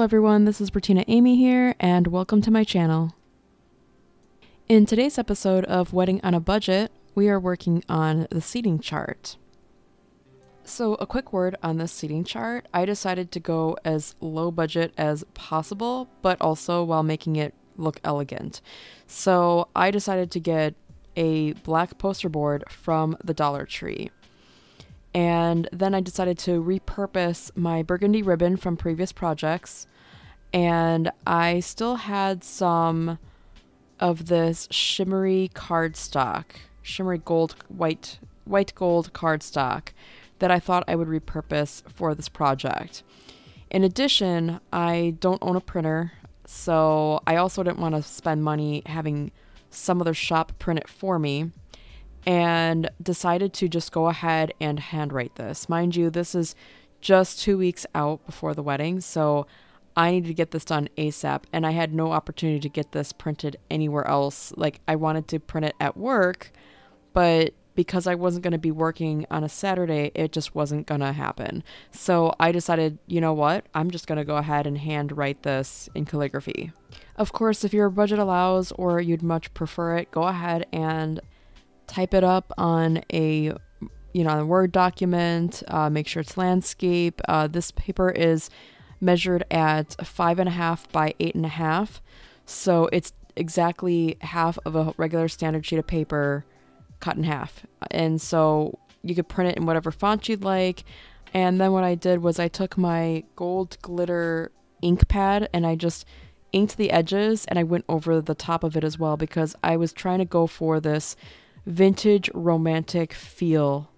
Hello everyone, this is Bertina Amy here, and welcome to my channel. In today's episode of Wedding on a Budget, we are working on the seating chart. So a quick word on this seating chart. I decided to go as low budget as possible, but also while making it look elegant. So I decided to get a black poster board from the Dollar Tree. And then I decided to repurpose my burgundy ribbon from previous projects. And I still had some of this shimmery cardstock, shimmery gold, white gold cardstock that I thought I would repurpose for this project. In addition, I don't own a printer, so I also didn't want to spend money having some other shop print it for me, and decided to just go ahead and handwrite this. Mind you, this is just 2 weeks out before the wedding, so I needed to get this done ASAP, and I had no opportunity to get this printed anywhere else. Like, I wanted to print it at work, but because I wasn't going to be working on a Saturday, it just wasn't going to happen. So I decided, you know what, I'm just going to go ahead and handwrite this in calligraphy. Of course, if your budget allows or you'd much prefer it, go ahead and type it up on a Word document. Make sure it's landscape. This paper is measured at 5.5 by 8.5, so it's exactly half of a regular standard sheet of paper cut in half. And so you could print it in whatever font you'd like. And then what I did was I took my gold glitter ink pad and I just inked the edges, and I went over the top of it as well because I was trying to go for this vintage romantic feel.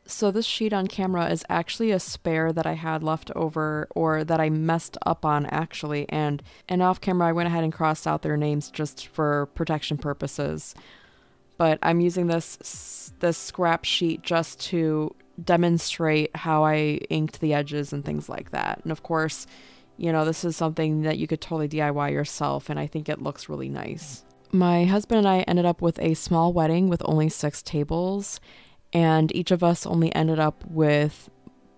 So this sheet on camera is actually a spare that I had left over, or that I messed up on actually, and off camera I went ahead and crossed out their names just for protection purposes. But I'm using this scrap sheet just to demonstrate how I inked the edges and things like that. And of course, this is something that you could totally DIY yourself, and I think it looks really nice. My husband and I ended up with a small wedding with only 6 tables, and each of us only ended up with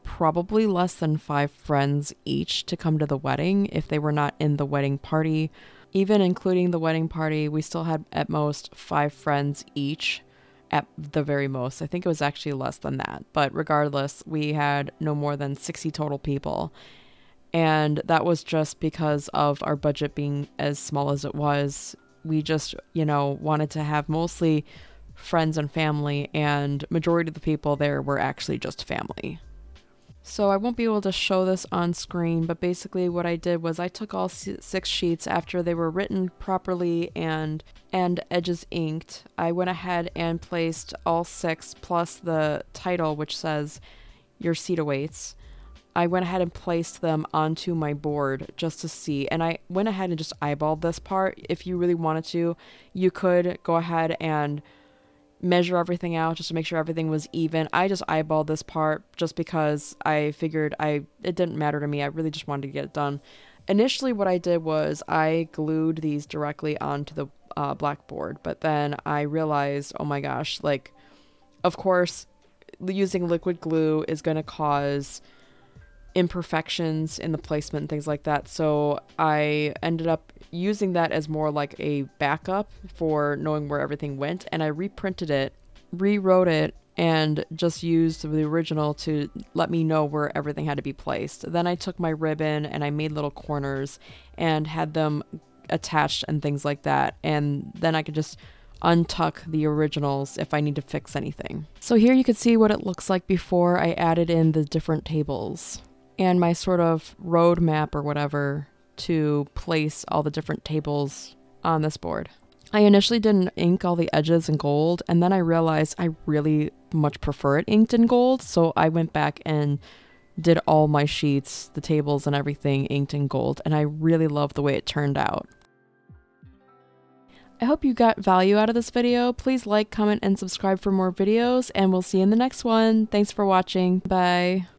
probably less than 5 friends each to come to the wedding if they were not in the wedding party. Even including the wedding party, we still had at most 5 friends each, at the very most. I think it was actually less than that, but regardless, we had no more than 60 total people. And that was just because of our budget being as small as it was. We just, wanted to have mostly friends and family, and majority of the people there were actually just family. So I won't be able to show this on screen, but basically what I did was I took all 6 sheets after they were written properly and edges inked. I went ahead and placed all 6 plus the title, which says "Your seat awaits." I went ahead and placed them onto my board just to see, and I went ahead and just eyeballed this part. If you really wanted to, you could go ahead and measure everything out just to make sure everything was even. I just eyeballed this part just because I figured it didn't matter to me. I really just wanted to get it done. Initially what I did was I glued these directly onto the blackboard, but then I realized, oh my gosh, like, of course, using liquid glue is going to cause imperfections in the placement and things like that. So I ended up using that as more like a backup for knowing where everything went, and I reprinted it, rewrote it, and just used the original to let me know where everything had to be placed. Then I took my ribbon and I made little corners and had them attached and things like that, and then I could just untuck the originals if I need to fix anything. So here you can see what it looks like before I added in the different tables and my sort of roadmap or whatever to place all the different tables on this board. I initially didn't ink all the edges in gold, and then I realized I really much prefer it inked in gold, so I went back and did all my sheets, the tables and everything inked in gold, and I really love the way it turned out. I hope you got value out of this video. Please like, comment, and subscribe for more videos, and we'll see you in the next one. Thanks for watching. Bye.